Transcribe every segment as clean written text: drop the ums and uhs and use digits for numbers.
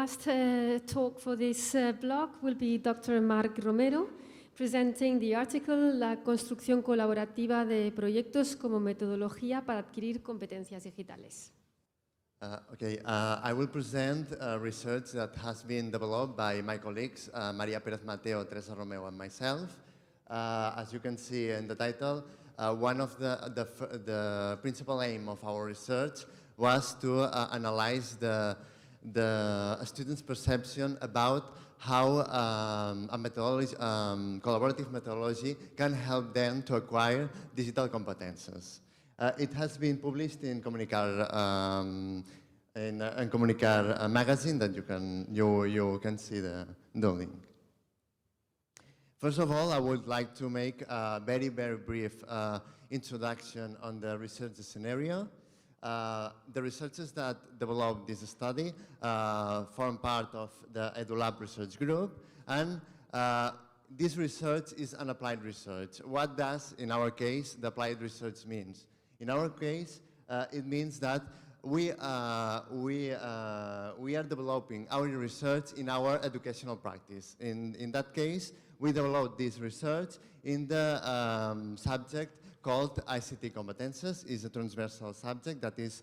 last talk for this block will be Dr. Marc Romero, presenting the article La construcción colaborativa de proyectos como metodología para adquirir competencias digitales. I will present research that has been developed by my colleagues, Maria Pérez Mateo, Teresa Romeo, and myself. As you can see in the title, one of the principal aim of our research was to analyze the students' perception about how a methodology, collaborative methodology can help them to acquire digital competences. It has been published in Comunicar, Comunicar magazine that you can see the link. First of all, I would like to make a very brief introduction on the research scenario. The researchers that developed this study form part of the EduLab research group, and this research is an applied research. What does, in our case, the applied research means? In our case, it means that we are developing our research in our educational practice. In that case, we developed this research in the subject called ICT Competences. It's a transversal subject that is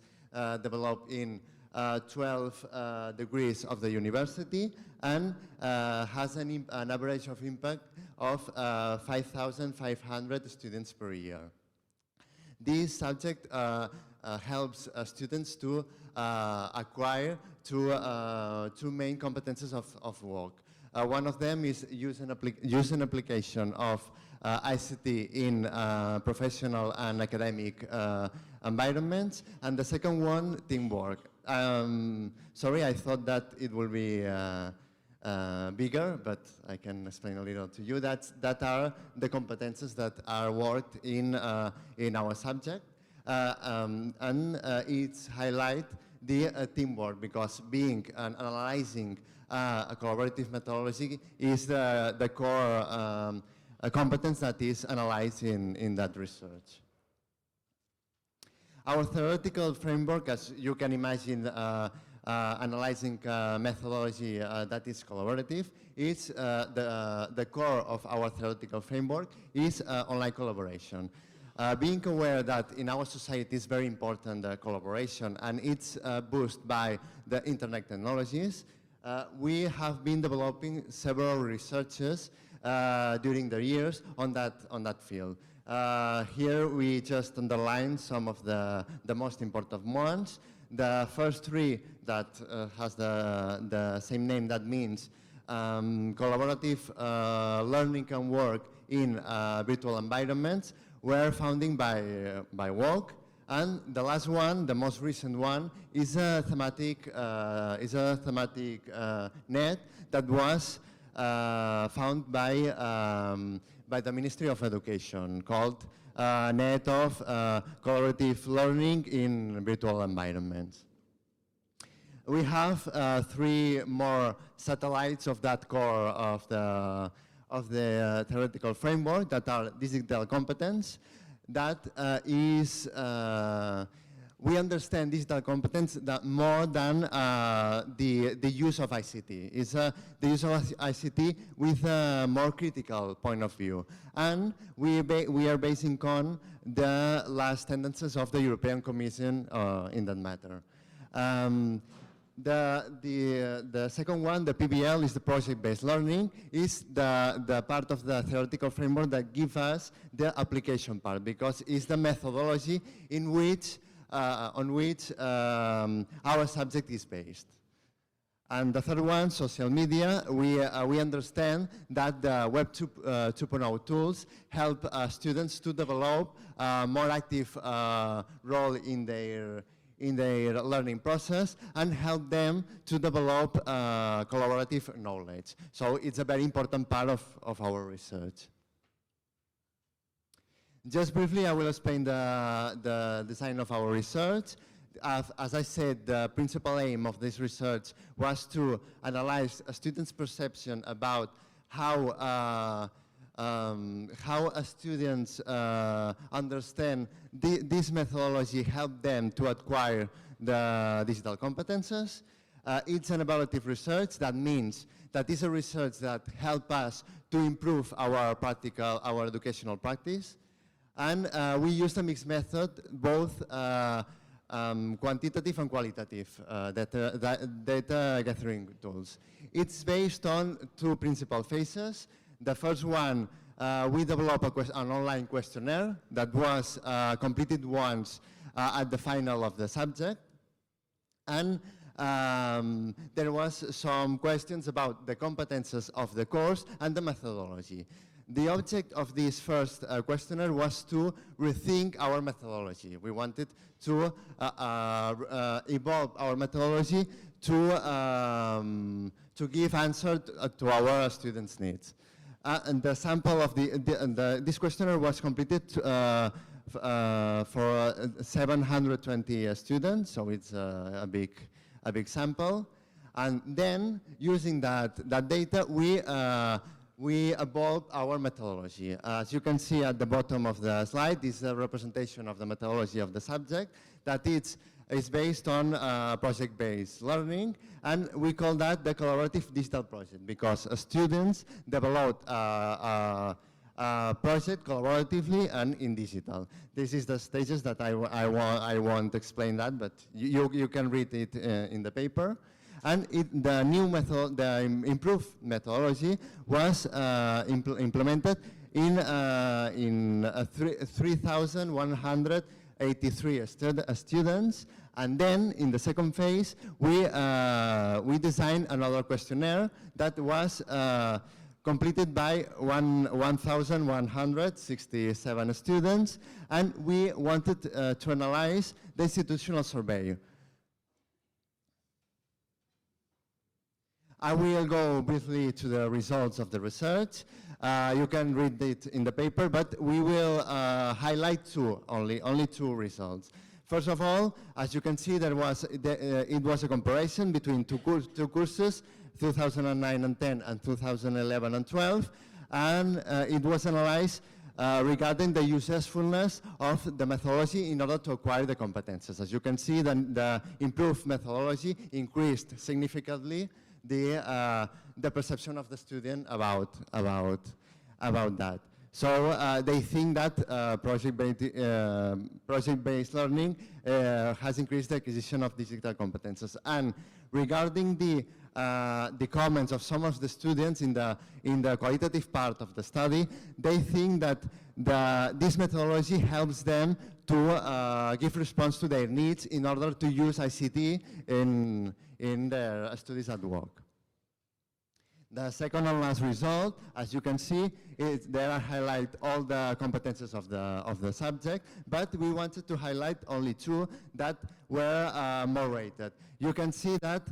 developed in 12 degrees of the university and has an average of impact of 5,500 students per year. This subject helps students to acquire two main competences of work. One of them is use and application of ICT in professional and academic environments, and the second one, teamwork. Sorry, I thought that it will be bigger, but I can explain a little to you. That are the competences that are worked in our subject, and it's highlight the teamwork, because being and analyzing a collaborative methodology is the core a competence that is analyzed in that research. Our theoretical framework, as you can imagine, analyzing methodology that is collaborative, is the core of our theoretical framework is online collaboration. Being aware that in our society is very important collaboration, and it's boosted by the internet technologies, we have been developing several researches during the years on that field. Here we just underline some of the most important ones. The first three that has the same name, that means collaborative learning and work in virtual environments, were founded by work. And the last one, the most recent one, is a thematic net that was found by the Ministry of Education, called Net of Collaborative Learning in Virtual Environments. We have three more satellites of that core of the theoretical framework that are digital competence. That is, we understand digital competence that more than the use of ICT. It's the use of ICT with a more critical point of view. And we are basing on the last tendencies of the European Commission in that matter. The second one, the PBL, is the project-based learning, is the part of the theoretical framework that gives us the application part, because it's the methodology in which, on which our subject is based. And the third one, social media, we understand that the Web 2.0 tools help students to develop a more active role in their learning process and help them to develop collaborative knowledge. So it's a very important part of our research. Just briefly, I will explain the design of our research. As I said, the principal aim of this research was to analyze a student's perception about how students understand this methodology help them to acquire the digital competences. It's an evaluative research. That means that it's a research that helps us to improve our educational practice. And we use a mixed method, both quantitative and qualitative data gathering tools. It's based on two principal phases. The first one, we developed an online questionnaire that was completed once at the final of the subject. And there was some questions about the competences of the course and the methodology. The object of this first questionnaire was to rethink our methodology. We wanted to evolve our methodology to give answer to our students' needs. And the sample of this questionnaire was completed for 720 students, so it's a big sample. And then, using that data, we evolved our methodology. As you can see at the bottom of the slide, this is a representation of the methodology of the subject, that is based on project-based learning, and we call that the collaborative digital project, because students develop a project collaboratively and in digital. This is the stages that I won't explain that, but you can read it in the paper. And the new method, the improved methodology, was implemented in 3,183 students. And then, in the second phase, we designed another questionnaire that was completed by 1,167 students. And we wanted to analyze the institutional survey. I will go briefly to the results of the research. You can read it in the paper, but we will highlight only two results. First of all, as you can see, it was a comparison between two courses, 2009 and 10 and 2011 and 12, and it was analyzed regarding the usefulness of the methodology in order to acquire the competences. As you can see, the improved methodology increased significantly the perception of the student about that. So they think that project-based learning has increased the acquisition of digital competences. And regarding the comments of some of the students in the qualitative part of the study, they think that this methodology helps them to give response to their needs in order to use ICT in their studies at work. The second and last result, as you can see, is there I highlight all the competences of the subject, but we wanted to highlight only two that were more rated. You can see that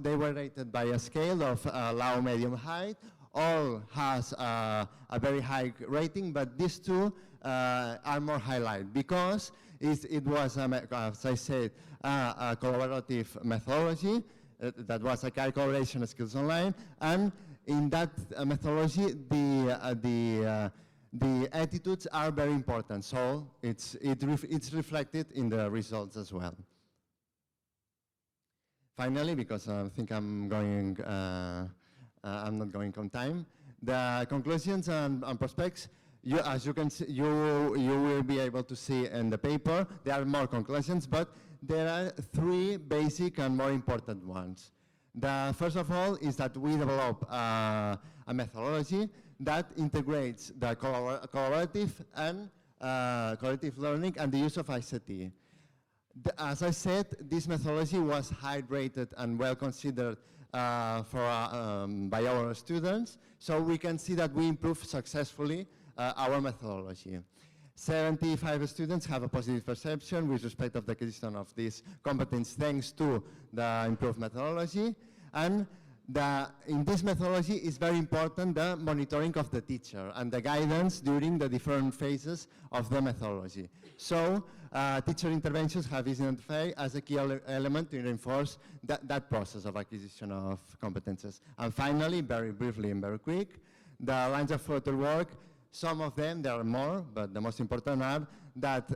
they were rated by a scale of low, medium, high. All has a very high rating, but these two are more highlighted because it was, as I said, a collaborative methodology. That was a collaboration skills online, and in that methodology, the attitudes are very important. So it's reflected in the results as well. Finally, because I think I'm not going on time, the conclusions and prospects. As you can see, you will be able to see in the paper. There are more conclusions, but there are three basic and more important ones. The first of all is that we develop a methodology that integrates the collaborative and collaborative learning and the use of ICT. As I said, this methodology was high rated and well considered by our students, so we can see that we improved successfully our methodology. 75 students have a positive perception with respect of the acquisition of this competence thanks to the improved methodology. And in this methodology is very important the monitoring of the teacher and the guidance during the different phases of the methodology. So teacher interventions have been identified as a key element to reinforce that process of acquisition of competences. And finally, very briefly and very quick, the lines of further work. Some of them, there are more, but the most important are that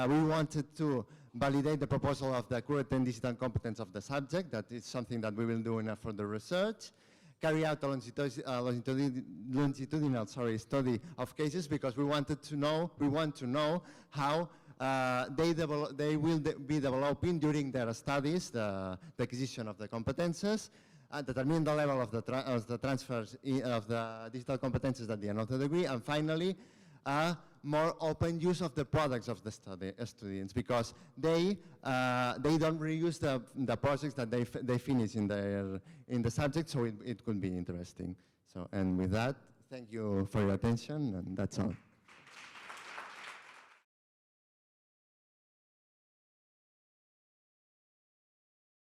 we wanted to validate the proposal of the accurate and digital competence of the subject. That is something that we will do in further research. Carry out a longitudinal study of cases, because we want to know how they will be developing during their studies the acquisition of the competences, determine the level of the transfers of the digital competences at the end of the degree, and finally, more open use of the products of the students, because they don't reuse the projects that they finish in the subject, so it could be interesting. So, and with that, thank you for your attention, and that's all.